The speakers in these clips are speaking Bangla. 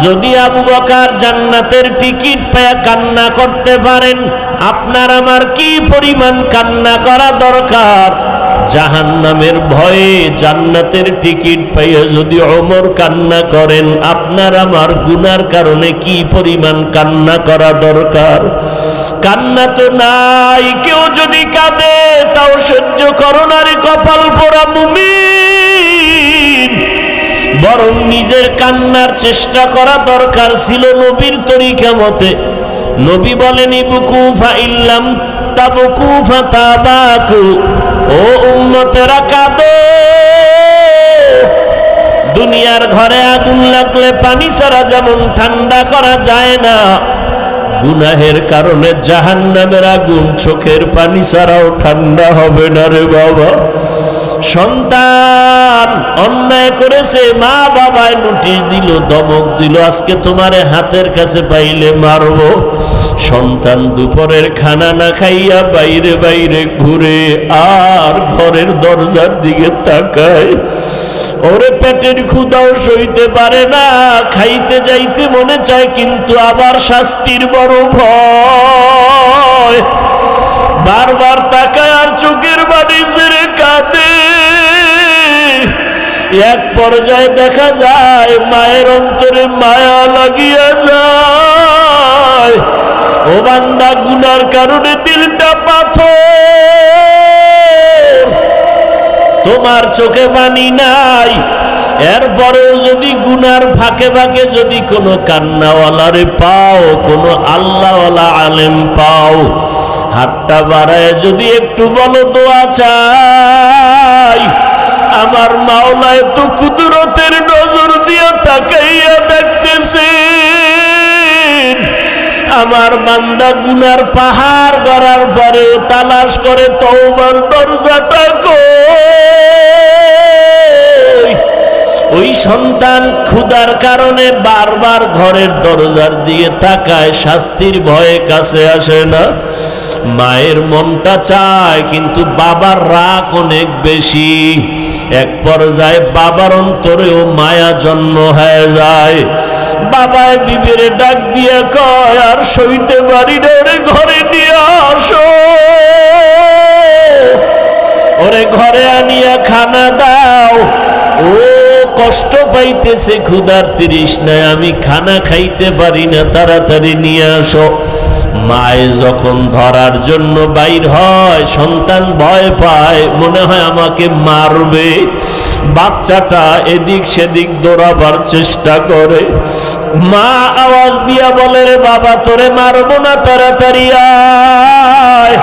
যদি আবু বকর জান্নাতের টিকিট পেয়ে কান্না করতে পারেন, আপনার আমার কি পরিমাণ কান্না করা দরকার? জাহান্নামের ভয়ে জান্নাতের টিকিট পেয়ে যদি ওমর কান্না করেন, আপনার আমার গুনার কারণে কি পরিমাণ কান্না করা দরকার? কান্না তো নাই। কেউ যদি কাঁদে তাও সহ্য করো না রে কপাল পোড়া মুমিন। বরং নিজের কান্নার চেষ্টা করা দরকার ছিল নবীর তরিকা মতে। নবী বলেন ইবকু ফাইল্লাম তাবকু ফাতাবাকু, ও উম্মতেরা কাঁদো। দুনিয়ার ঘরে আগুন লাগলে পানি ছাড়া যেমন ঠান্ডা করা যায় না, গুনাহের কারণে জাহান্নামের আগুন চোখের পানি ছাড়াও ঠান্ডা হবে না রে বাবা। সন্তান অন্যায় করেছে, মা বাবায় নোটিশ দিল, ধমক দিল, আজকে তোমারে হাতের কাছে পাইলে মারবো। সন্তান দুপুরের খানা না খাইয়া বাইরে বাইরে ঘুরে আর ঘরের দরজার দিকে তাকায়। ওরে পেটের ক্ষুধাও সইতে পারে না, খাইতে যাইতে মনে চায়, কিন্তু আবার শাস্তির বড় ভয়। বারবার তাকায় আর চোখের বাড়ি ছেড়ে কাঁদে। এক পর্যায়ে দেখা যায় মায়ের অন্তরে মায়া লাগিয়া যায়। ও বান্দা, গুনার কারণে দিলটা পাথর, তোমার চোখে পানি নাই। এরপরেও যদি গুনার ফাঁকে ফাঁকে যদি কোনো কান্নাওয়ালারে পাও, কোনো আল্লাহওয়ালা আলেম পাও, হাতটা বাড়ায় যদি একটু বলো দোয়া চাই, আমার মাওলা এত কুদরতের নজর দিয়ে তাকাইয়া দেখতেছে আমার বান্দা গুনার পাহাড় গড়ার পরেও তালাশ করে তওবার দরজাটা কই। ওই সন্তান ক্ষুধার কারণে বারবার ঘরের দরজার দিকে তাকায়, শাস্তির ভয়ে কাছে আসে না। মায়ের মনটা চায়, কিন্তু বাবার রাগ অনেক বেশি। এক পর্যায়ে বাবার অন্তরেও মায়া জন্ম হয়ে যায়। বাবায় বিবিরে ডাক দিয়ে কয়, আর সইতে পারি না, ওরে ঘরে নিয়ে আসো, ওরে ঘরে আনিয়া খানা দাও। ও কষ্ট পাইতেছে, ক্ষুধার তৃষ্ণায়, আমি খানা খাইতে পারি না, তাড়াতাড়ি নিয়ে আসো। মায়ে যখন ধরার জন্য বাইর হয়, সন্তান ভয় পায়, মনে হয় আমাকে মারবে। বাচ্চাটা এদিক সেদিক দৌড়াবার চেষ্টা করে। মা আওয়াজ দিয়া বলে, রে বাবা, তোরে মারবো না, তাড়াতাড়ি আয়।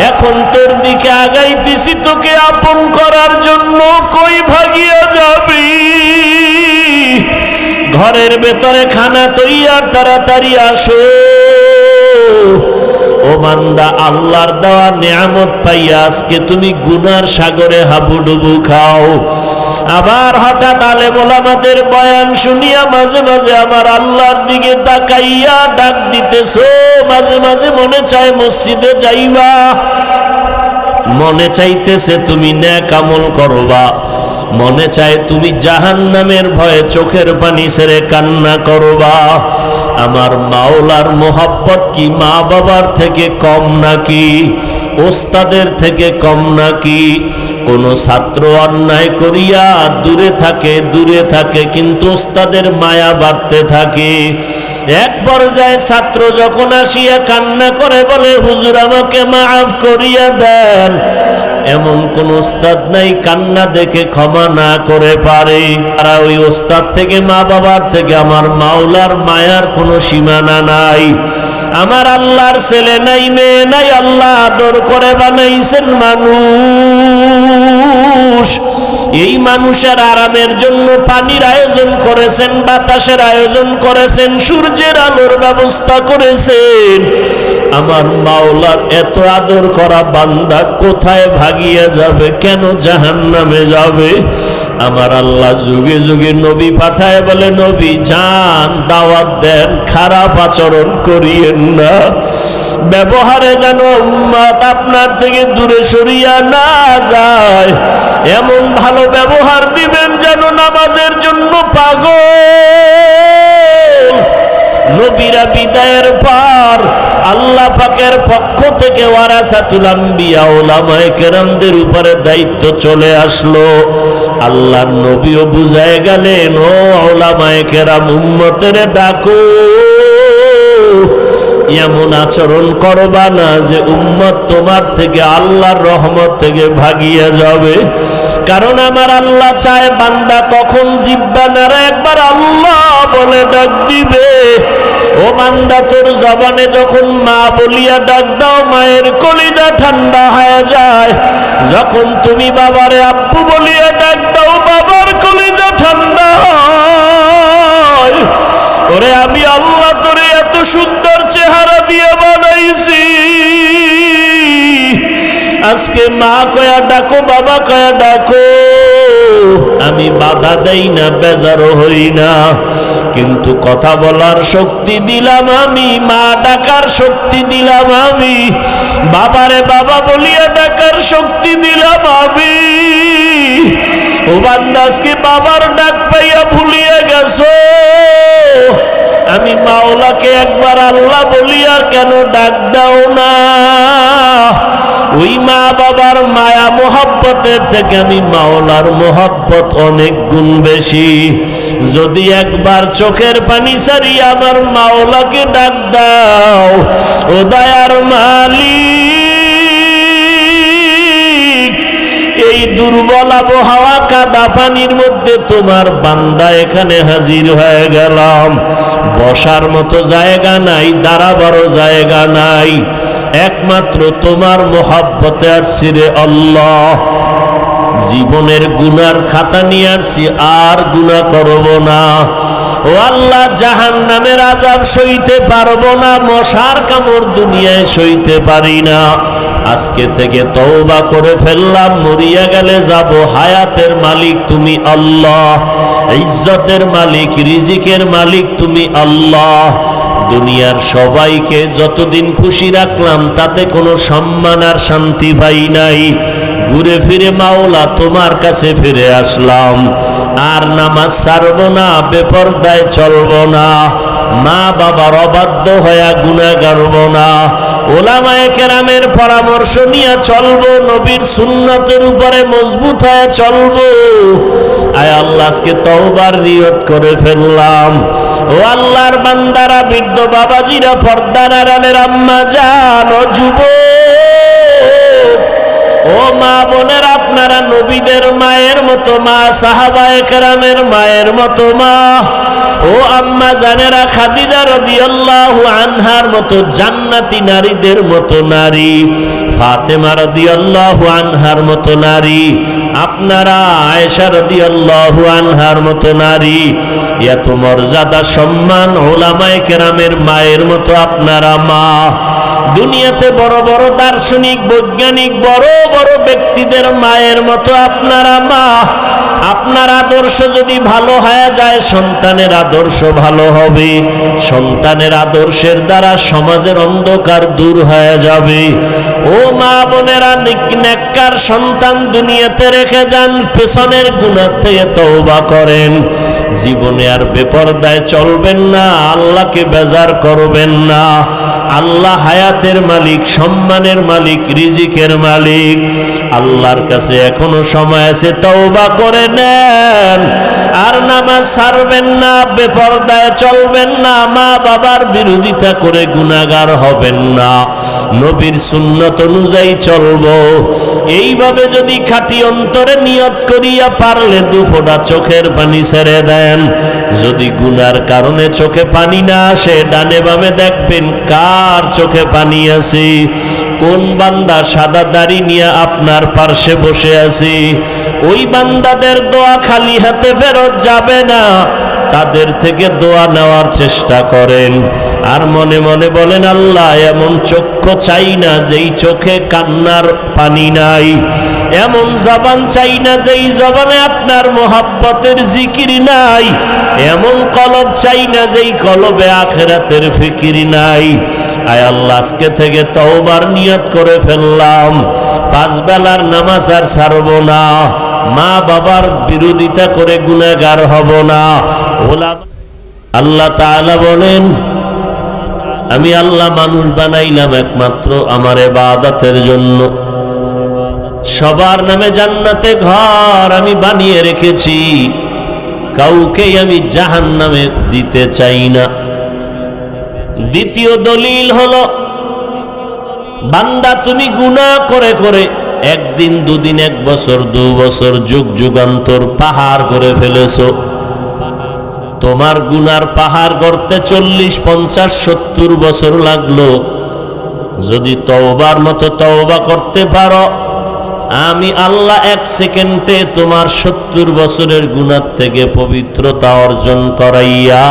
এখন তোর দিকে আগাইতেছি তোকে আপন করার জন্য, কই ভাগিয়া যাবি? ঘরের ভেতরে খানা তৈয়ার, তাড়াতাড়ি আসো। ও বান্দা, আল্লাহর দেওয়া নিয়ামত পাইয়া আজকে তুমি গুনার সাগরে হাবুডুবু খাও। আবার হঠাৎ আলেম ওলামাদের বয়ান শুনিয়া মাঝে মাঝে আমার আল্লাহর দিকে তাকাইয়া ডাক দিতেছো। মাঝে মাঝে মনে চায় মসজিদে যাইবা, মনে চাইতেছে তুমি নেক আমল করবা, মনে চায় তুমি জাহান্নামের ভয়ে চোখের পানি ছেড়ে কান্না করবা। আমার মাওলার মোহাব্বত কি মা বাবার থেকে কম নাকি? ওস্তাদের থেকে কম নাকি? কোন ছাত্র অন্যায় করিয়া দূরে থাকে, কিন্তু ওস্তাদের মায়া বাড়তে থাকে। এক পর্যায়ে ছাত্র যখন আসিয়া কান্না করে বলে, হুজুর আমাকে মাফ করিয়া দেন, এমন কোন ওস্তাদ নাই কান্না দেখে ক্ষমা না করে পারে। তারা ওই ওস্তাদ থেকে, মা বাবার থেকে আমার মাওলার মায়ার কোনো সীমানা নাই। আমার আল্লাহর ছেলে নাই, মেয়ে নাই, আল্লাহ আদর করে বানাইছেন মানুষ। এই মানুষের আরামের জন্য পানির আয়োজন করেছেন, বাতাসের আয়োজন করেছেন, সূর্যের আলোর ব্যবস্থা করেছেন। আমার মাওলার এত আদর করা বান্দা কোথায় ভাগিয়া যাবে? কেন জাহান্নামে যাবে? আমার আল্লাহ যুগে যুগে নবী পাঠায়, বলে নবী যান, দাওয়াত দেন, খারাপ আচরণ করিয়েন না, ব্যবহারে যেন উম্মত আপনার থেকে দূরে সরিয়া না যায়। এমন ভালো ব্যবহার দিবেন যেন নামাজের জন্য পাগল, নবীরা বিদায়ের পর আল্লাহ পাকের পক্ষ থেকে ওয়ারাসাতুল আম্বিয়া উলামায়ে কেরামদের উপরে দায়িত্ব চলে আসলো। আল্লাহর নবীও বুঝায় গেলেন, ও উলামায়ে কেরাম, উম্মতের ডাকো, এমন আচরণ করবা না যে উম্মত তোমার থেকে আল্লাহর রহমত থেকে ভাগিয়ে যাবে। কারণ আমার আল্লাহ চায় বান্দা কখন জিহ্বা নাড়া একবার আল্লাহ বলে ডাক দিবে। ও বান্দা, তোর জবানে যখন মা বলিয়া ডাক দাও, মায়ের কলিজা ঠান্ডা হয়ে যায়। যখন তুমি বাবারে আব্বু বলিয়া ডাক দাও, বাবার কলিজা ঠান্ডা হয়। ওরে আমি আল্লাহ তোরে এত সুন্দর চেহারা দিয়ে বানাইছি, আজকে মা কয়া ডাকো, বাবা কয়া ডাকো। আমি বাধা দেই না, বেজারও হই না, কিন্তু কথা বলার শক্তি দিলাম আমি, মা ডাকার শক্তি দিলাম আমি, বাবারে বাবা বলিয়া ডাকার শক্তি দিলাম আমি। ও বান্দা, আজকে বাবার ডাক পাইয়া ভুলিয়া গেছো। আমি মাওলাকে একবার আল্লাহ বলি, আর কেন ডাক দাও না? ওই মা বাবার মায়া মোহাব্বতের থেকে আমি মাওলার মোহাব্বত অনেক গুণ বেশি। যদি একবার চোখের পানি সারিয়া আমার মাওলাকে ডাক দাও, ও দয়ার মালিক, এই দুর্বল আবহাওয়া কাদা পানির মধ্যে তোমার বান্দা এখানে হাজির হয়ে গেলাম। বসার মতো জায়গা নাই, দাঁড়াবারও জায়গা নাই, একমাত্র তোমার মোহাব্বতে আসছি রে আল্লাহ। জীবনের গুনার খাতা নিয়ে আসছি, আর গুনাহ করব না। ও আল্লাহ, জাহান্নামের আযাব সইতে পারবো না, মশার কামড় দুনিয়ায় সইতে পারি না। আজকে থেকে তওবা করে ফেললাম, মরিয়া গেলে যাব। হায়াতের মালিক তুমি আল্লাহ, ইজ্জতের মালিক, রিজিকের মালিক তুমি আল্লাহ। দুনিয়ার সবাইকে যতদিন খুশি রাখলাম, তাতে কোনো সম্মান আর শান্তি পাই নাই। ঘুরে ফিরে মাওলা তোমার কাছে ফিরে আসলাম। আর নামাজ ছাড়ব না, বেপরদায় চলব না, মা বাবার অবাধ্য হয়ে গুনাহ করব না, উলামায়ে কেরামের পরামর্শ নিয়ে চলব, নবীর সুন্নতের উপরে মজবুত হয়ে চলব। আয় আল্লাহ, আজকে তওবার নিয়ত করে ফেললাম। ও আল্লাহর বান্দারা, বৃদ্ধ বাবাজিরা, পর্দার আড়ালের আম্মা জান, ও যুবক, ও মা বোনের, আপনারা নবীদের মায়ের মতো মা, সাহাবায়ে কেরামের মায়ের মতো মা। ও আম্মা জানেরা, খাদিজা রাদিয়াল্লাহু আনহার মতো জান্নাতি নারীদের মতো নারী, ফাতেমা রাদিয়াল্লাহু আনহার মতো নারী, আপনারা আয়েশা রাদিয়াল্লাহু আনহার মতো নারী। এত মর্যাদা সম্মান উলামায়ে কেরামের মায়ের মতো আপনারা মা। দুনিয়াতে বড় বড় দার্শনিক, বৈজ্ঞানিক, বড় বড় ব্যক্তিদের মায়ের মতো আপনারা মা। আপনার আদর্শ যদি ভালো হয়ে যায়, সন্তানের আদর্শ ভালো হবে। সন্তানের আদর্শের দ্বারা সমাজের অন্ধকার দূর হয়ে যাবে। ও মা বোনেরা, নেককার সন্তান দুনিয়াতে রেখে যান, পেছনের গুনাহ থেকে তওবা করেন। জীবনে আর বেপরদায় চলবেন না, আল্লাহকে বেজার করবেন না। আল্লাহ হায়াতের মালিক, সম্মানের মালিক, রিজিকের মালিক। আল্লাহর কাছে এখনো সময় আছে, তওবা করে নেন। আর নামাজ ছাড়বেন না, বেপরদায় চলবেন না, মা বাবার বিরোধিতা করে গুনাহগার হবেন না, নবীর সুন্নত অনুযায়ী চলবো। এইভাবে যদি খাঁটি অন্তরে নিয়ত করিয়া পারলে দুফোঁটা চোখের পানি ছেড়ে দেন। যদি গুনার কারণে চোখে পানি না আসে, ডানে বামে দেখবেন কার চোখে পানি আছে। কোন বান্দা সাদা দাড়ি নিয়ে আপনার পার্শ্বে বসে আছে, ওই বান্দাদের দোয়া খালি হাতে ফেরত যাবে না। তাদের থেকে দোয়া নেওয়ার চেষ্টা করেন। আর মনে মনে বলেন, আল্লাহ, এমন চক্ষু চাই না যেই চোখে কান্নার পানি নাই, এমন জবান চাই না যেই জবানে আপনার মোহাব্বতের জিকির নাই, এমন কলব চাই না যেই কলবে আখিরাতের ফিকির নাই। আয় আল্লাহ, আজকে থেকে তওবার নিয়ত করে ফেললাম। 5 বেলার নামাজ আর ছাড়ব না, মা বাবার বিরোধিতা করে গুনাহগার হব না। আল্লাহ তাআলা বলেন, আমি আল্লাহ মানুষ বানাইলাম একমাত্র আমার ইবাদতের জন্য। সবার নামে জান্নাতে ঘর আমি বানিয়ে রেখেছি, কাউকেই আমি জাহান্নামে দিতে চাই না। দ্বিতীয় দলিল হলো, বান্দা তুমি গুনাহ করে করে একদিন দুদিন, এক বছর দু বছর, যুগ যুগান্তর পাহাড় করে ফেলেছো। তোমার গুনার পাহাড় গড়তে 40, 50, 70 বছর লাগলো। যদি তওবার মতো তওবা করতে পারো, আমি আল্লাহ 1 সেকেন্ডে তোমার 70 বছরের গুনার থেকে পবিত্রতা অর্জন করাইয়া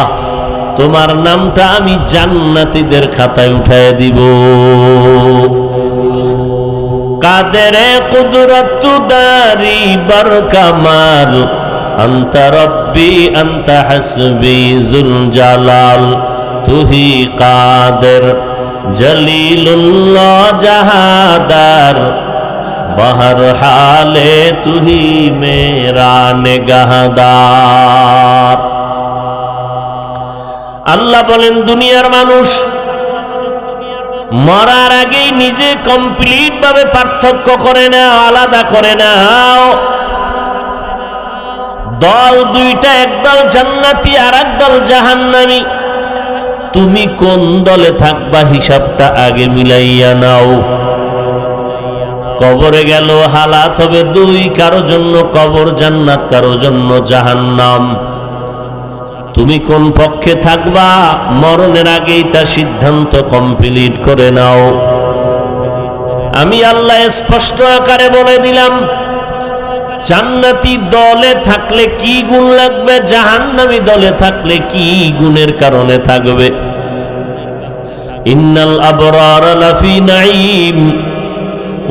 তোমার নামটা আমি জান্নাতীদের খাতায় উঠায় দিব। কাদেরে কুদরত দারি বার কামাল, আনতা রব্বি আনতা হাসবি জুল জালাল, তুহি কাদের জলিলুল্লাহ জাহাদার, বহর হালে তুহি মেরা নিগাহদার। আল্লাহ বলেন, দুনিয়ার মানুষ মরার আগেই নিজে কমপ্লিট ভাবে পার্থক্য করে নাও, আলাদা করে নাও। দল দুইটা, একদল জান্নাতি আর একদল জাহান্নামী। তুমি কোন দলে থাকবা হিসাবটা আগে মিলাইয়া নাও। কবরে গেল হালাত হবে দুই, কারো জন্য কবর জান্নাত, কারো জন্য জাহান্নাম। তুমি কোন পক্ষে থাকবা মরণের আগেই তা সিদ্ধান্ত কমপ্লিট করে নাও। আমি আল্লাহ স্পষ্ট আকারে বলে দিলাম, জান্নাতি দলে থাকলে কি গুণ লাগবে, জাহান্নামী দলে থাকলে কি গুণের কারণে থাকবে। ইন্নাল আবরার লাফি নাঈম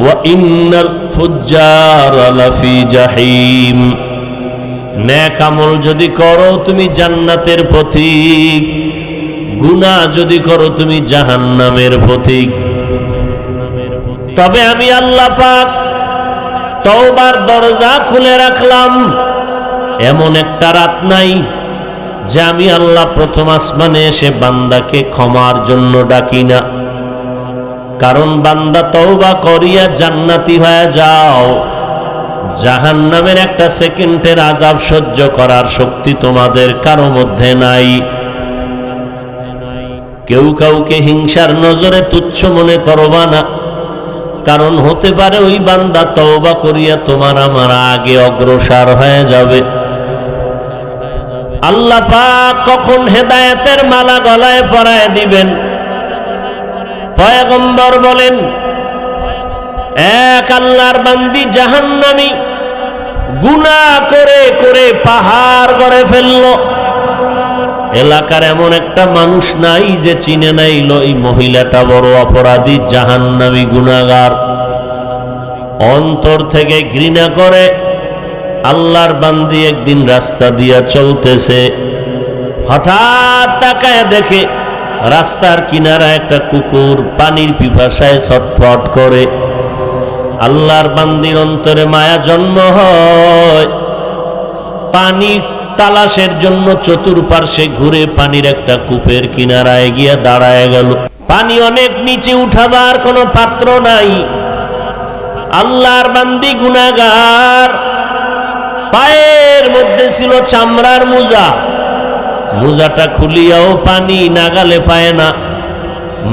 ওয়া ইন্নাল ফুজ্জার লাফি জাহিম। নেক আমল যদি করো তুমি জান্নাতের পথিক, গুনাহ যদি করো তুমি জাহান্নামের পথিক। তবে আমি আল্লাহ পাক তওবার দরজা খুলে রাখলাম। এমন একটা রাত নাই যে আমি আল্লাহ প্রথম আসমানে এসে বান্দাকে ক্ষমার জন্য ডাকি না। কারণ বান্দা তওবা করিয়া জান্নাতি হয়ে যাও, জাহান্নামের একটা সেকেন্ডের আযাব সহ্য করার শক্তি তোমাদের কারো মধ্যে নাই। কেউ কাউকে হিংসার নজরে তুচ্ছ মনে করবা না, কারণ হতে পারে ওই বান্দা তওবা করিয়া তোমার আমার আগে অগ্রসর হয়ে যাবে। আল্লাহ পাক কখন হেদায়েতের মালা গলায় পরায় দিবেন, পয়গম্বর বলেন, এক আল্লাহর বান্দি জাহান্নামী গুনাহ করে করে পাহাড় গড়ে ফেলল। এলাকার এমন একটা মানুষ নাই যে চিনে নাইল এই মহিলাটা বড় অপরাধী, জাহান্নামী গুনাহগার। অন্তর থেকে ঘৃণা করে আল্লাহর বান্দি একদিন রাস্তা দিয়া চলতেছে, হঠাৎ তাকায় দেখে রাস্তার কিনারা একটা কুকুর পানির পিপাসায় ছটফট করে। আল্লাহর বান্দির অন্তরে মায়া জন্ম হয়, পানি তালাশের জন্য চতুর্পার্শ্বে ঘুরে পানির একটা কূপের কিনারায় গিয়া দাঁড়ায় গেল। পানি অনেক নিচে উঠাবার কোনো পাত্র নাই। আল্লাহর বান্দি গুনাহগার, পায়ের মধ্যে ছিল চামড়ার মোজা, মোজাটা খুলিয়াও পানি নাগালে পায় না।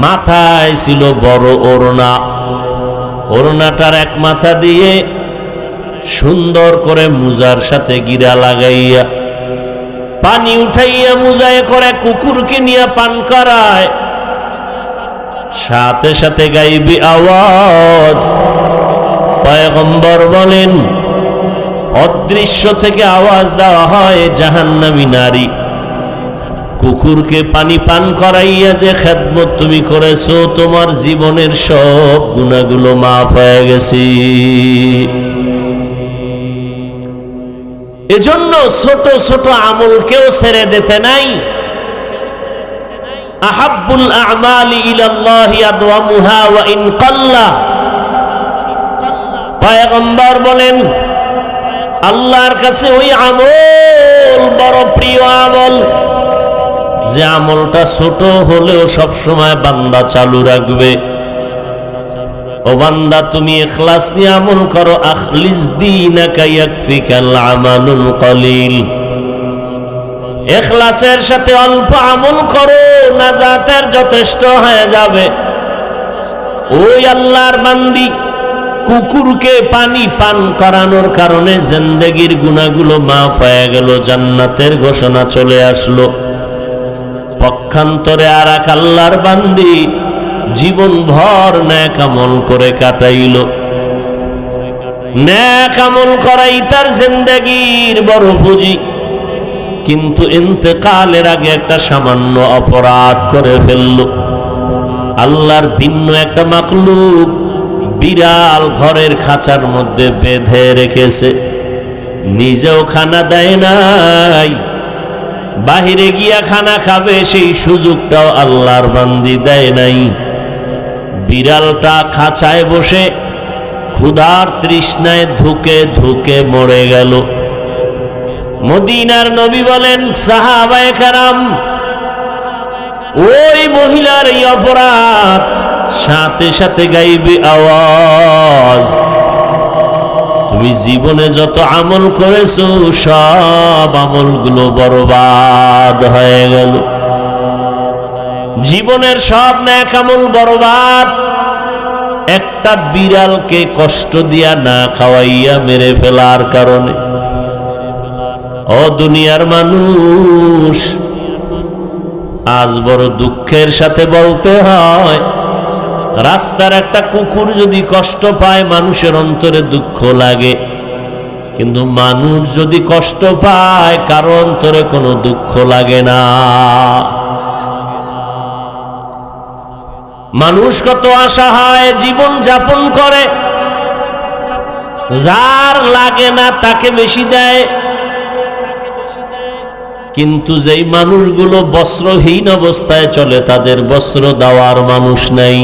মাথায় ছিল বড় ওড়না, ওড়নাটার এক মাথা দিয়ে সুন্দর করে মোজার সাথে গিরা লাগাইয়া পানি উঠাইয়া মোজায় করে কুকুরকে নিয়ে পান করায়। সাথে সাথে গাইবি আওয়াজ, পয়গম্বর বলেন, অদৃশ্য থেকে আওয়াজ দেওয়া হয়, জাহান্নামী নারী, কুকুরকে পানি পান করাইয়া যে খেদমত তুমি করেছো, তোমার জীবনের সব গুনাহগুলো মাফ হয়ে গেছে। এজন্য ছোট ছোট আমলকেও ছেড়ে দিতে নাই। আহাব্বুল আ'মালি ইলাল্লাহি আদওয়ামুহা ওয়া ইন কাল্লা। পয়গম্বর বলেন, আল্লাহর কাছে ওই আমল বড় প্রিয় আমল যে আমলটা ছোট হলেও সব সময় বান্দা চালু রাখবে। ও বান্দা, তুমি ইখলাস নিয়ে আমল করো। আখলিস দীনাকা ইয়াকফিকাল আমালুল কলিল। ইখলাসের সাথে অল্প আমল করো, নাজাতের যথেষ্ট হয়ে যাবে। ওই আল্লাহর বান্দি কুকুরকে পানি পান করানোর কারণে জিন্দেগির গুনাহগুলো মাফ হয়ে গেল, জান্নাতের ঘোষণা চলে আসলো। পক্ষান্তরে আর এক আল্লাহর বান্দি জীবন ভর নেক আমল করে কাটাইল। নেক আমল করাই তার জিন্দেগির বড় পুঁজি, কিন্তু ইন্তেকালের আগে একটা সামান্য অপরাধ করে ফেলল। আল্লাহর ভিন্ন একটা মাখলুক বিড়াল ঘরের খাঁচার মধ্যে বেঁধে রেখেছে, নিজেও খানা দেয় নাই, বাহিরে গিয়া খানা খাবে সেই সুযোগটাও আল্লাহর বান্দি দেয় নাই। বিড়ালটা খাঁচায় বসে ক্ষুধার তৃষ্ণায় ধুকে ধুকে মরে গেল। মদিনার নবী বলেন, সাহাবায়ে কেরাম, ওই মহিলার এই অপরাধ সাথে সাথে গাইবে আওয়াজ, তুমি জীবনে যত আমল করেছো সব আমলগুলো বরবাদ হয়ে গেল। জীবনের সব নেক আমল বরবাদ, একটা বিড়ালকে কষ্ট দিয়া না খাওয়াইয়া মেরে ফেলার কারণে। ও দুনিয়ার মানুষ, আজ বড় দুঃখের সাথে বলতে হয়, রাস্তার একটা কুকুর যদি কষ্ট পায় মানুষের অন্তরে দুঃখ লাগে, কিন্তু মানুষ যদি কষ্ট পায় কারো অন্তরে কোনো দুঃখ লাগে না। মানুষ কত অসহায় জীবন যাপন করে, যার লাগে না তাকে বেশি দেয়, কিন্তু যেই মানুষগুলো বস্ত্রহীন অবস্থায় চলে তাদের বস্ত্র দেওয়ার মানুষ নাই।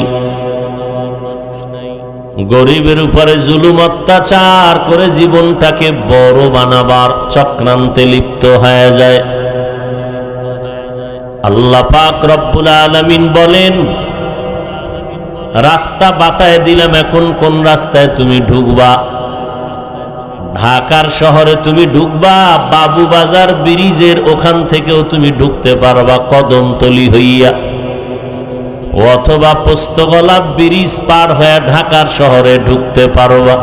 গরিবের উপরে জুলুম অত্যাচার করে জীবনটাকে বড় বানাবার চক্রান্তে লিপ্ত হয়ে যায়। আল্লাহ পাক রব্বুল আলামিন বলেন, রাস্তা বাতায় দিলাম, এখন কোন রাস্তায় তুমি ঢুকবা? ঢাকার শহরে তুমি ঢুকবা, বাবুবাজার ব্রিজের ওখান থেকেও তুমি ঢুকতে পারবা কদমতলি হইয়া, অথবা পোস্তগোলা ব্রিজ পার হয়ে ঢাকার শহরে ঢুকতে পারবা।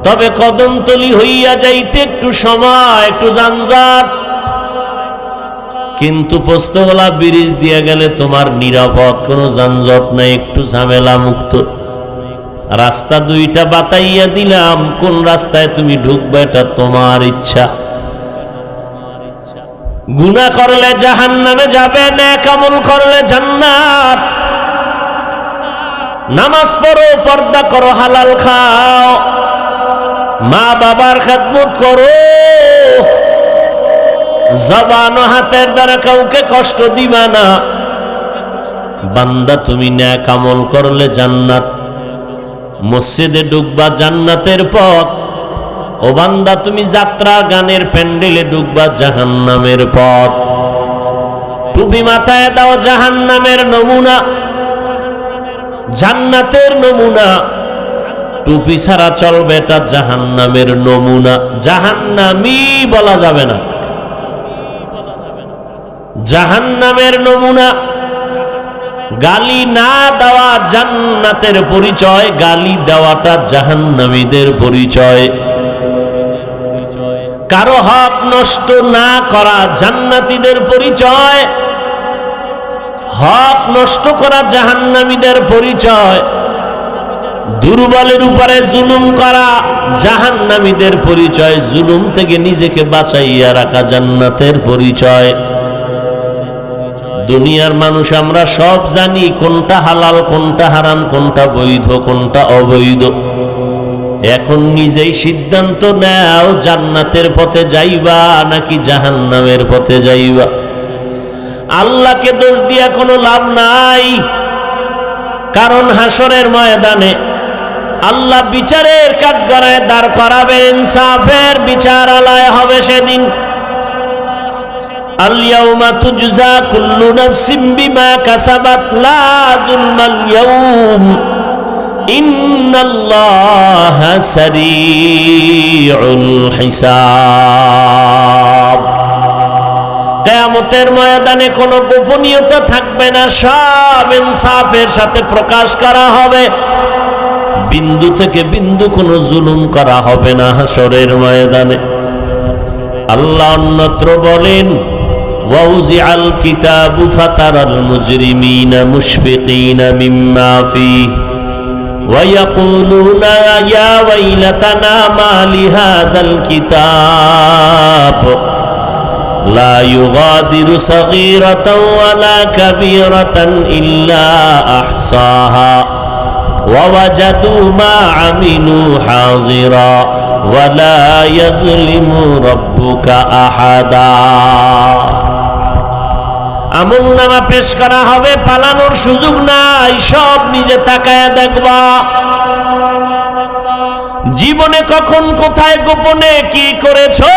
তবে কদমতলি হইয়া যাইতে একটু সময়, একটু যানজট, কিন্তু পোস্তগোলা ব্রিজ দিয়ে গেলে তোমার নিরাপদ, কোনো যানজট নাই, একটু ঝামেলা মুক্ত। রাস্তা দুইটা বাতাইয়া দিলাম, কোন রাস্তায় তুমি ঢুকবে এটা তোমার ইচ্ছা। গুনাহ করলে জাহান্নামে যাবে, নেক আমল করলে জান্নাত। নামাজ পড়ো, পর্দা করো, হালাল খাও, মা বাবার খেদমত করো, জবান ও হাতের দ্বারা কাউকে কষ্ট দিবা না। বান্দা, তুমি নেক আমল করলে জান্নাত, মসজিদে ঢুকবা জান্নাতের পথ। ও বান্দা, তুমি যাত্রা গানের প্যান্ডেলে ঢুকবা জাহান্নামের পথ। টুপি মাথায় দাও, জাহান্নামের নমুনা, জান্নাতের নমুনা। টুপি ছাড়া চলবে, এটা জাহান্নামের নমুনা, জাহান্নামী বলা যাবে না, জাহান্নামের নমুনা। গালি না দেওয়া জান্নাতের পরিচয়, গালি দেওয়াটা জাহান্নামীদের পরিচয়। কারো হক নষ্ট না করা জান্নাতীদের পরিচয়, হক নষ্ট করা জাহান্নামীদের পরিচয়। দুর্বলের উপরে জুলুম করা জাহান্নামীদের পরিচয়, জুলুম থেকে নিজেকে বাঁচাইয়া রাখা জান্নাতের পরিচয়। দুনিয়ার মানুষ আমরা সব জানি কোনটা হালাল, কোনটা হারাম, কোনটা বৈধ, কোনটা অবৈধ। এখন নিজেই সিদ্ধান্ত নাও, জান্নাতের পথে যাইবা নাকি জাহান্নামের পথে যাইবা। আল্লাহকে দোষ দিয়া কোনো লাভ নাই, কারণ হাসরের ময়দানে আল্লাহ বিচারের কাঠগড়ায় দাঁড় করাবে, ইনসাফের বিচার আলায় হবে সেদিন। আল ইয়াউমা তুজজা কুল্লু নাফসিন বিমা কাসাবাত লা যুলমাল ইয়াউম ইন্নাল্লাহা সারিউল হিসাব। কিয়ামতের ময়দানে কোনো গোপনীয়তা থাকবে না, সব ইনসাফের সাথে প্রকাশ করা হবে। বিন্দু থেকে বিন্দু কোনো জুলুম করা হবে না হাসরের ময়দানে। আল্লাহ অন্যত্র বলেন, ওয়াউজিআল কিতাবু ফাতারাল মুজরিমিনা মুশফিকিনা মিম্মা ফীহি ওয়া ইয়াকুলুনা ইয়া ওয়াইলাতানা মা লিহাযাল কিতাব লা ইউগাদিরু সাগীরাতাও ওয়ালা কাবীরাতান ইল্লা আহসাহা ওয়া ওয়াজাদু মা আমিলু হাযিরা ওয়া লা ইয়াযলিমু রাব্বুকা আহাদা। আমলনামা পেশ করা হবে, পালানোর সুযোগ নাই, সব নিজে তাকায়া দেখবা। জীবনে কখন কোথায় গোপনে কি করেছো,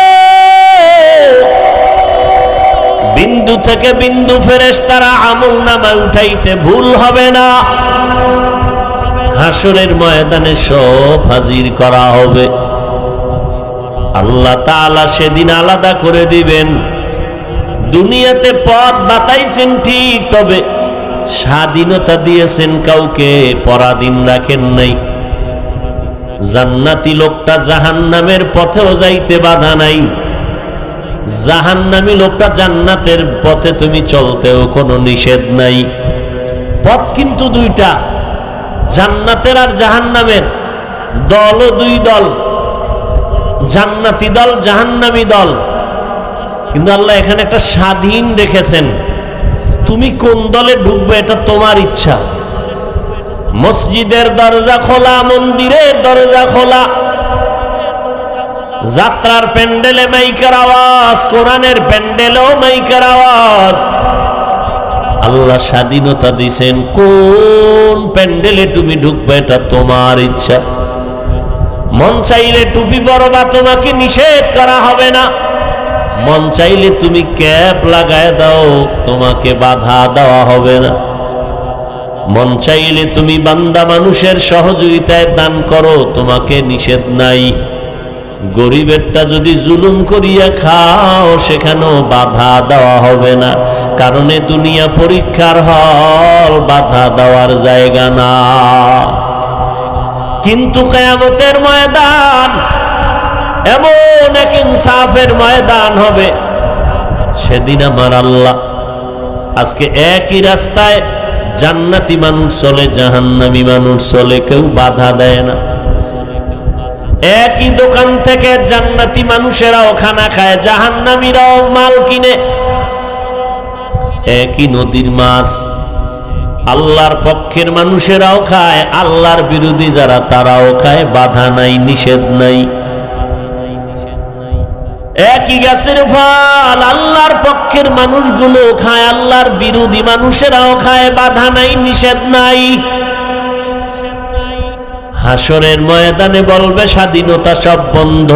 বিন্দু থেকে বিন্দু ফেরেশতারা আমলনামা উঠাইতে ভুল হবে না। হাসরের ময়দানে সব হাজির করা হবে। আল্লাহ তাআলা সেদিন আলাদা করে দিবেন। দুনিয়াতে পথ বাতাইছেন ঠিক, তবে স্বাধীনতা দিয়েছেন কাউকে, পরাধীন রাখেন নাই। জান্নাতি লোকটা জাহান্নামের পথেও যাইতে বাধা নাই, জাহান্নামী লোকটা জান্নাতের পথে তুমি চলতেও কোনো নিষেধ নাই। পথ কিন্তু দুইটা, জান্নাতের আর জাহান্নামের। দলও দুই দল, জান্নাতি দল, জাহান্নামী দল। কিন্তু আল্লাহ এখানে একটা স্বাধীন রেখেছেন, তুমি কোন দলে ঢুকবে এটা তোমার ইচ্ছা। মসজিদের দরজা খোলা, মন্দিরের দরজা খোলা, যাত্রার প্যান্ডেলে মাইকের আওয়াজ, কোরআনের প্যান্ডেলেও মাইকের আওয়াজ। আল্লাহ স্বাধীনতা দিয়েছেন, কোন প্যান্ডেলে তুমি ঢুকবে এটা তোমার ইচ্ছা। মন চাইলে টুপি পরবা, তোমাকে নিষেধ করা হবে না। মন চাইলে তুমি ক্যাপ লাগায় দাও, তোমাকে বাধা দেওয়া হবে না। মন চাইলে তুমি বান্দা মানুষের সহযোগিতায় দান করো, তোমাকে নিষেধ নাই। গরিবেরটা যদি জুলুম করিয়া খাও, সেখানেও বাধা দেওয়া হবে না, কারণ এ দুনিয়া পরীক্ষার হল, বাধা দেওয়ার জায়গা না। কিন্তু কিয়ামতের ময়দান এমন এক ইনসাফের ময়দান হবে, সেদিন আমার আল্লাহ, আজকে একই রাস্তায় জান্নাতি মানুষ চলে, জাহান্নামী মানুষ চলে, কেউ বাধা দেয় না। একই দোকান থেকে জান্নাতি মানুষেরাও খানা খায়, জাহান্নামীরাও মাল কিনে। একই নদীর মাছ আল্লাহর পক্ষের মানুষেরাও খায়, আল্লাহর বিরোধী যারা তারাও খায়, বাধা নাই, নিষেধ নাই। একই গাছের ফল আল্লাহর পক্ষের মানুষগুলো খায়, আল্লাহর বিরোধী মানুষেরাও খায়, বাধা নাই, নিষেধ নাই। হাসরের ময়দানে বলবে স্বাধীনতা সব বন্ধ।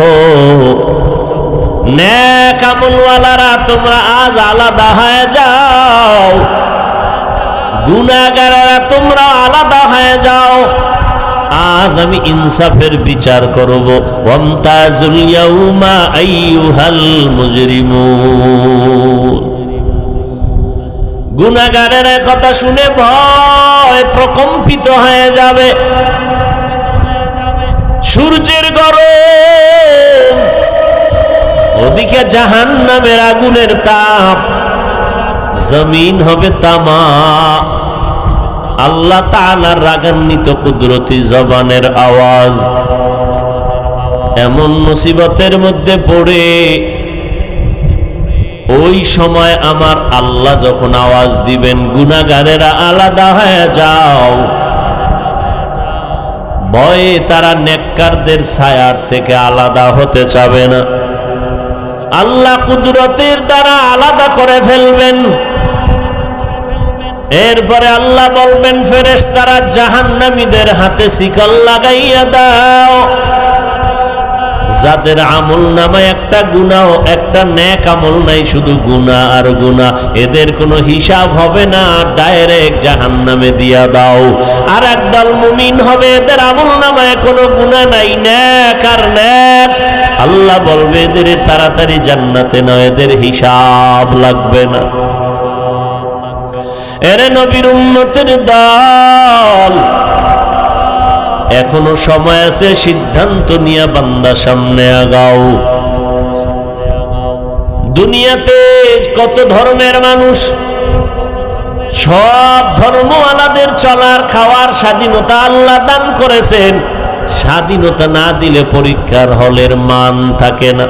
নেক আমলওয়ালারা তোমরা আজ আলাদা হয়ে যাও, গুনাহগারেরা তোমরা আলাদা হয়ে যাও। আজ আমি ইনসাফের বিচার করব। ওয়ামতাজুল ইয়াউমা আইয়ুহাল মুজরিমুন। গুনাহগারের কথা শুনে ভয় প্রকম্পিত হয়ে যাবে। সূর্যের গরম, ওদিকে জাহান্নামের আগুনের তাপ, জমিন হবে তামা। আল্লাহ তাআলার রাগান্বিত কুদরতি জবানের আওয়াজ। এমন মুসিবতের মধ্যে পড়ে ওই সময় আমার আল্লাহ যখন আওয়াজ দিবেন, গুনাহগারেরা আলাদা হয়ে যাও, ভয়ে তারা নেককারদের ছায়ার থেকে আলাদা হতে চাবে না। আল্লাহ কুদরতের দ্বারা আলাদা করে ফেলবেন। এরপরে আল্লাহ বলবেন, ফেরেশতারা জাহান্নামীদের হাতে শিকল লাগাইয়া দাও। যাদের আমল নামায় একটা গুনাহ একটা নেক আমল নাই, শুধু গুনাহ আর গুনাহ, এদের কোনো হিসাব হবে না, ডাইরেক্ট জাহান্নামে দিয়া দাও। আর একদল মুমিন হবে, এদের আমল নামায় কোনো গুনাহ নাই, নেক আর নেক, আল্লাহ বলবে এদের তাড়াতাড়ি জান্নাতে নাও, এদের হিসাব লাগবে না। এরে নবীর উম্মতের দল, এখনো সময় আছে, সিদ্ধান্ত নিয়ে বান্দা সামনে আগাও। দুনিয়াতে কত ধর্মের মানুষ, সব ধর্মওয়ালাদের চলার খাওয়ার স্বাধীনতা আল্লাহ দান করেছেন। স্বাধীনতা না দিলে পরীক্ষার হলের মান থাকে না।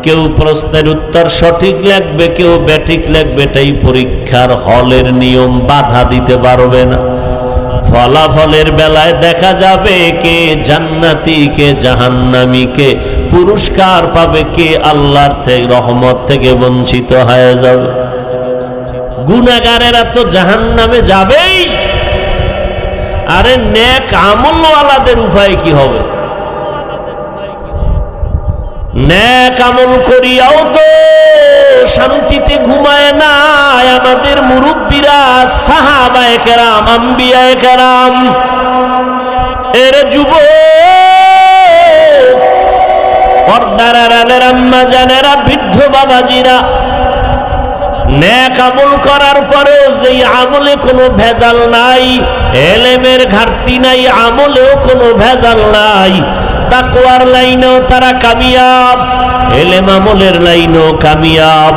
কেউ প্রশ্নের উত্তর সঠিক লিখবে, কেউ ব্যাঠিক লিখবে, এটাই পরীক্ষার হলের নিয়ম, বাধা দিতে পারবে না। ফলাফলের বেলায় দেখা যাবে কে জান্নাতি কে জাহান্নামী, কে পুরস্কার পাবে, কে আল্লাহর থেকে রহমত থেকে বঞ্চিত হয়ে যাবে। গুনাহগারেরা তো জাহান্নামে যাবেই, আরে নেক আমলওয়ালাদের উপায় কি হবে? নেক আমল করিয়াও তো শান্তিতে ঘুমায় না আমাদের মুরব্বীরা, সাহাবায়ে কেরাম, আম্বিয়ায়ে কেরাম। এর যুবক, পর্দার আড়ালের আম্মা জানেরা, বৃদ্ধ বাবাজিরা, নেক আমল করার পরেও যেই আমলে কোনো ভেজাল নাই, এলেমের ঘাটতি নাই, আমলেও কোনো ভেজাল নাই, তাকওয়ার লাইনেও তারা কামিয়াব, এলেম আমলের লাইনেও কামিয়াব।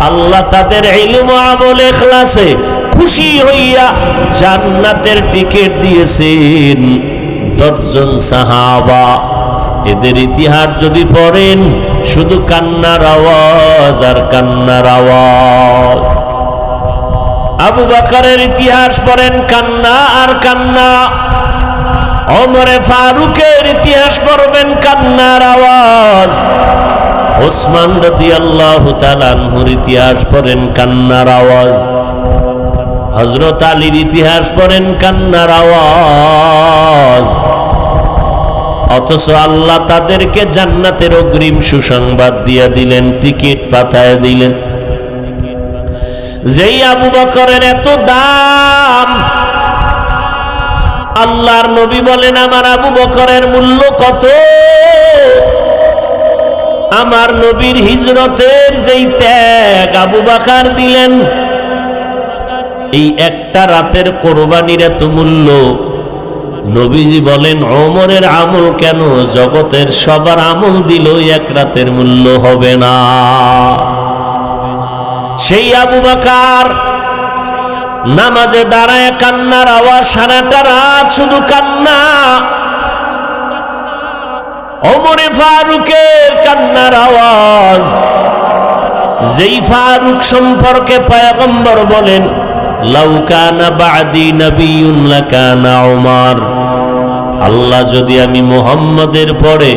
আল্লাহ তাদের ইলম ও আমল ইখলাসে খুশি হইয়া জান্নাতের টিকিট দিয়েছেন 10 জন সাহাবা। এদের ইতিহাস যদি পড়েন, শুধু কান্নার আওয়াজ আর কান্নার আওয়াজ। আবু বকরের ইতিহাস পড়েন, কান্না আর কান্না। ওমরে ফারুকের ইতিহাস পড়বেন, কান্নার আওয়াজ। ওসমান রাদিয়াল্লাহু তাআলা আনহুর ইতিহাস পড়েন, কান্নার আওয়াজ। হযরত আলীর ইতিহাস পড়েন, কান্নার আওয়াজ। অথচ আল্লাহ তাদেরকে জান্নাতের অগ্রিম সুসংবাদ দিয়া দিলেন, টিকিট পাঠায় দিলেন। যেই আবু বকরের এত দাম, আল্লাহর নবী বলেন, আমার আবু বকরের মূল্য কত? আমার নবীর হিজরতের যেই ত্যাগ আবু বকর দিলেন, এই একটা রাতের কোরবানির এত মূল্য। নবীজি বলেন, ওমরের আমল কেন, জগতের সবার আমল দিল এক রাতের মূল্য হবে না। সেই আবু বকর নামাজে দাঁড়ায় কান্নার আওয়াজ, সারাটা রাত শুধু কান্না। ওমরে ফারুকের কান্নার আওয়াজ। যেই ফারুক সম্পর্কে পয়গম্বর বলেন, লাউ কানা বা'দি নাবিয়্যুন লাকানা উমর, আল্লাহ যদি আমি মুহাম্মদের পরে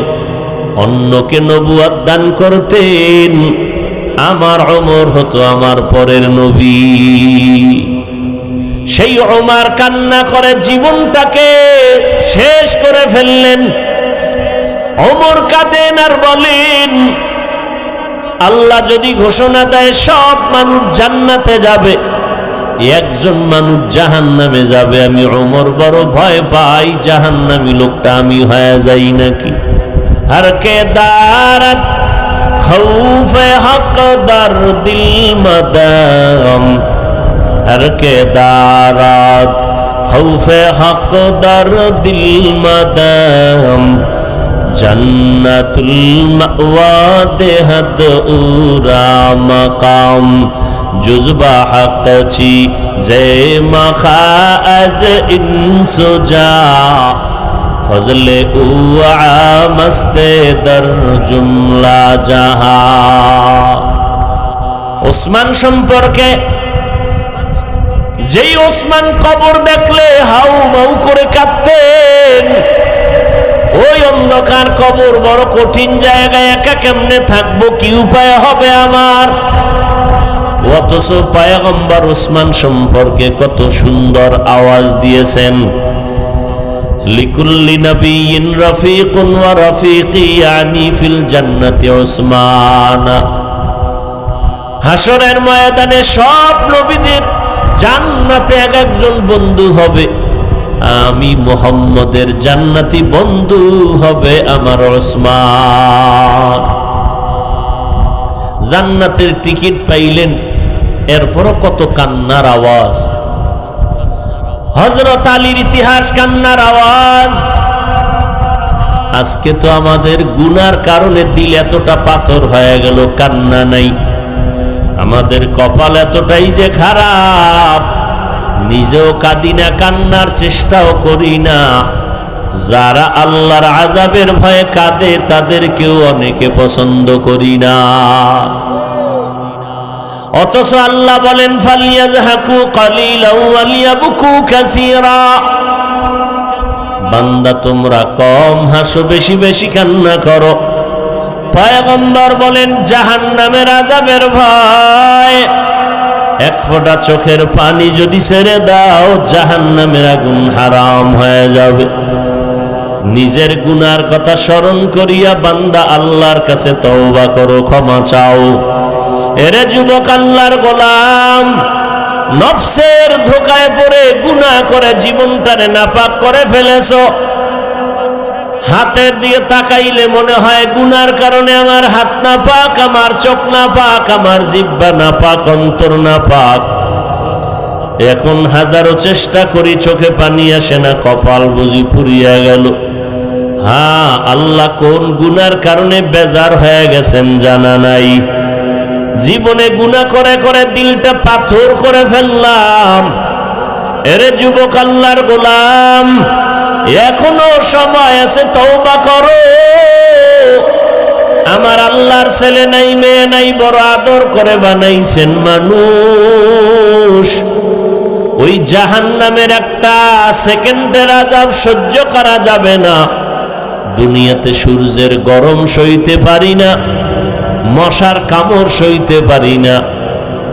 অন্যকে নবুয়ত দান করতেন, আমার ওমর হতো আমার পরের নবী। সেই ওমর কান্না করে জীবনটাকে শেষ করে ফেললেন। ওমর কাঁদেন আর বলেন, আল্লাহ যদি ঘোষণা দেয় সব মানুষ জান্নাতে যাবে, একজন মানুষ জাহান্নামে যাবে, আমি ওমর বড় ভয় পাই, জাহান্নামী লোকটা আমি হয়ে যাই নাকি। হর কে দারত খৌফে হক দর দিল মদম, হর কে দারত খৌফে হক দর দিল মদম, জন্নতুল মাওয়া দেহদ উরা মকাম, জুজবা হক চি জে মখা আজ ইনসুজা, ফজলে উআ মস্তে দর জুমলা জাহা। ওসমান সম্পর্কে, যেই ওসমান কবর দেখলে হাউ মাউ করে কাঁদতেন। ওই অন্ধকার কবর বড় কঠিন জায়গায়, একা কেমনে থাকবো, কি উপায় হবে আমার? অথচ পয়গম্বর ওসমান সম্পর্কে কত সুন্দর আওয়াজ দিয়েছেন, লিকুল্লি নাবিয়্যিন রাফীকুন ওয়া রাফীকি ইয়ানি ফিল জান্নাতি উসমান। হাসরের ময়দানে সব নবীদের জান্নাতে এক একজন বন্ধু হবে, আমি মুহাম্মদের জান্নাতি বন্ধু হবে আমার ওসমান। জান্নাতের টিকিট পাইলেন, এরপরও কত কান্নার আওয়াজ। হযরত আলীর ইতিহাস কান্নার আওয়াজ। আজকে তো আমাদের গুনার কারণে দিল এতটা পাথর হয়ে গেল, কান্না নাই। আমাদের কপাল এতটাই যে খারাপ, নিজেও কাঁদি না, কান্নার চেষ্টাও করি না। যারা আল্লাহর আযাবের ভয়ে কাঁদে তাদেরকেও অনেকে পছন্দ করি না। অথচ আল্লাহ বলেন ফালিয়াযহাকু কালিলাও ওয়ালিয়াবকু কাসীরা। বান্দা তোমরা কম হাসো, বেশি বেশি কান্না করো। পয়গম্বর বলেন জাহান্নামের আযাবের ভয় এক ফোঁটা চোখের পানি যদি ছেড়ে দাও, জাহান্নামের আগুন হারাম হয়ে যাবে। নিজের গুনার কথা স্মরণ করিয়া বান্দা আল্লাহর কাছে তওবা করো, ক্ষমা চাও। এরে যুবক আল্লাহর গোলাম, নফসের ধোকায় পড়ে গুনাহ করে জীবনটারে নাপাক করে ফেলেছো। হাতের দিকে তাকাইলে মনে হয় গুনার কারণে আমার হাত নাপাক, আমার চোখ নাপাক, আমার জিহ্বা নাপাক, অন্তর নাপাক। এখন হাজারো চেষ্টা করি, চোখে পানি আসে না, কপাল বুঝি পুড়িয়া গেল। হ্যাঁ, আল্লাহ কোন গুনার কারণে বেজার হয়ে গেছেন জানা নাই। জীবনে গুনাহ করে করে দিলটা পাথর করে ফেললাম। এরে যুবক আল্লাহর গোলাম, এখনো সময় আছে, তওবা করো। আমার আল্লাহর ছেলে নাই, মেয়ে নাই, বড় আদর করে বানাইছেন মানুষ। ওই জাহান্নামের একটা সেকেন্ডের আযাব সহ্য করা যাবে না। দুনিয়াতে সূর্যের গরম সইতে পারি না, মশার কামড় সইতে পারি না,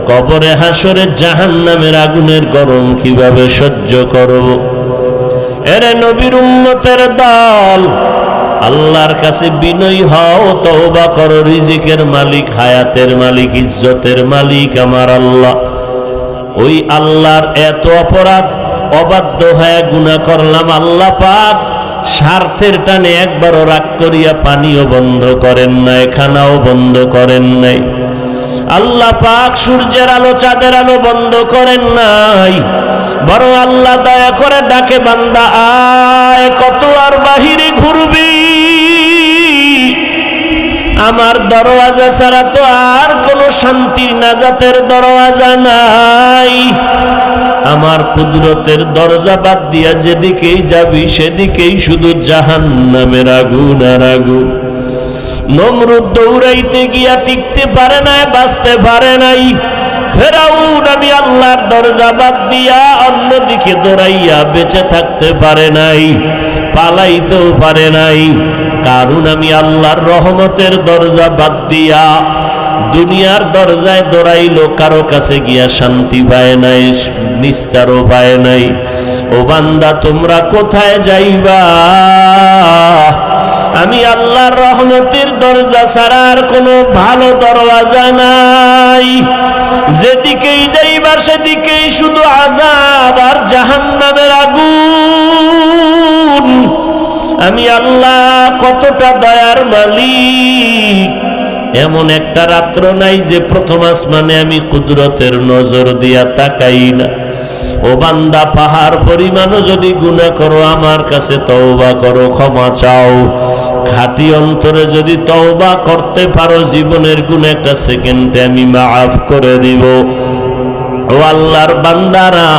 কবরে হাসরে জাহান্নামের আগুনের গরম কিভাবে সহ্য করব? এরে নবীর উম্মতের দল, আল্লাহর কাছে বিনয়ী হও, তওবা করো। রিজিকের মালিক, হায়াতের মালিক, ইজ্জতের মালিক আমার আল্লাহ। ওই আল্লাহর এত অপরাধ, অবাধ্য হয়ে গুনাহ করলাম। আল্লাহ পাক স্বার্থের টানে একবারও রাগ করিয়া পানিও বন্ধ করেন নাই, খানাও বন্ধ করেন নাই। আল্লাহ পাক সূর্যের আলো, চাঁদের আলো বন্ধ করেন নাই। বরং আল্লাহ দয়া করে ডাকে, বান্দা আয়, কত আর বাহিরে ঘুরবি? আমার দরওয়াজা ছাড়া তো আর কোনো শান্তির নাজাতের দরওয়াজা নাই। আমার কুদরতের দরজা বাদ দিয়া যেদিকেই যাবি সেদিকেই শুধু জাহান্নামের আগুন আর আগুন। নমরুদ দৌড়াইতে গিয়া টিকতে পারে নাই, বাঁচতে পারে নাই। ফেরাউন আমি আল্লাহর দরজা বাদ দিয়া অন্যদিকে দৌড়াইয়া বেঁচে থাকতে পারে নাই, পালাইতেও পারে নাই। কারণ আমি আল্লাহর রহমতের দরজা বাদ দিয়া দুনিয়ার দরজায় দৌড়াইলো, কারো কাছে গিয়া শান্তি পায় নাই, নিস্তারও পায় নাই। ও বান্দা, তোমরা কোথায় যাইবা? আমি আল্লাহর রহমতের দরজা ছাড়া আর কোনো ভালো দরওয়াজা নাই। যেদিকেই যাইবা সেদিকেই শুধু আযাব আর জাহান্নামের আগুন। আমি আল্লাহ কতটা দয়ার মালিক। এমন একটা রাত্র নাই যে প্রথম আসমানে আমি কুদরতের নজর দিয়া তাকাই না। ও বান্দা, পাহাড় পরিমাণও যদি গুনাহ করো, আমার কাছে তওবা করো, ক্ষমা চাও। খাঁটি অন্তরে যদি তওবা করতে পারো, জীবনের গুনাহ একটা সেকেন্ডে আমি মাফ করে দিব। ও আল্লাহর বান্দারা,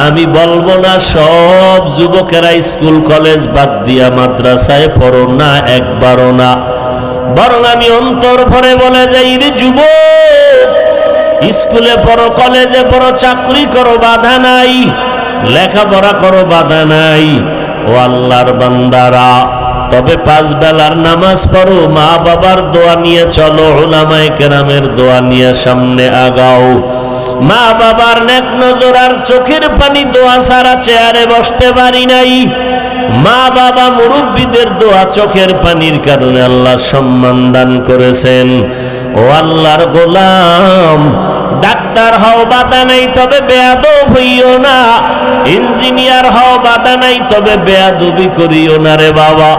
আমি বলবো না সব যুবকেরা স্কুল কলেজ বাদ দিয়া মাদ্রাসায় পড়ো না, একবারও না। বরং আমি অন্তর ভরে বলে যাই, রে যুবক, স্কুলে পড়ো, কলেজে পড়ো, চাকরি করো, বাধা নাই। লেখাপড়া করো, বাধা নাই। ও আল্লাহর বান্দারা, তবে 5 বেলার নামাজ পড়ো, মা বাবার দোয়া নিয়ে চলো, উলামায়ে কেরামের দোয়া নিয়ে সামনে আগাও। মা বাবার নেক নজর আর চোখের পানি দোয়া ছাড়া চেয়ারে বসতে পারি নাই। মা বাবা মুরব্বীদের দোয়া চোখের পানির কারণে আল্লাহ সম্মান দান করেছেন। ও আল্লাহর গোলাম, ডাক্তার হও বাধা নাই, তবে বেয়াদব হইও না। ইঞ্জিনিয়ার হও বাধা নাই, তবে বেয়াদবি করিও না রে বাবা।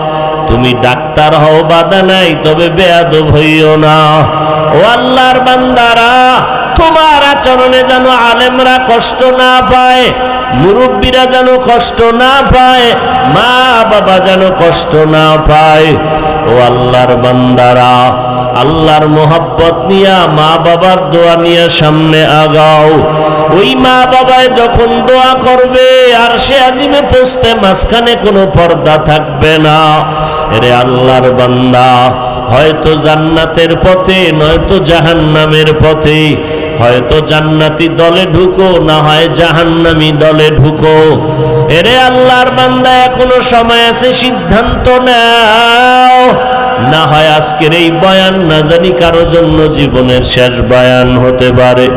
তুমি ডাক্তার হও বাধা নাই, তবে বেয়াদব হইও না। ও আল্লাহর বান্দারা, তোমার আচরণে যেন আলেমরা কষ্ট না পায়, মুরব্বীরা যেন কষ্ট না পায়, মা বাবা যেন কষ্ট না পায়। ও আল্লাহর বান্দারা, আল্লাহর মোহাব্বত নিয়া মা বাবার দোয়া নিয়ে সামনে আগাও। ওই মা বাবায় যখন দোয়া করবে আর সে আজিমে পৌঁছতে মাঝখানে কোনো পর্দা থাকবে না। এরে আল্লাহর বান্দা, হয়তো জান্নাতের পথে নয়তো জাহান্নামের পথে, হয়তো জান্নাতি দলে ঢুকো, না হয় জাহান্নামী দলে ঢুকো। এরে আল্লাহর বান্দা, এখনো সময় আছে, সিদ্ধান্ত নাও। না হয় আজকের এই বয়ান না জানি কারো জন্য জীবনের শেষ বয়ান হতে পারে।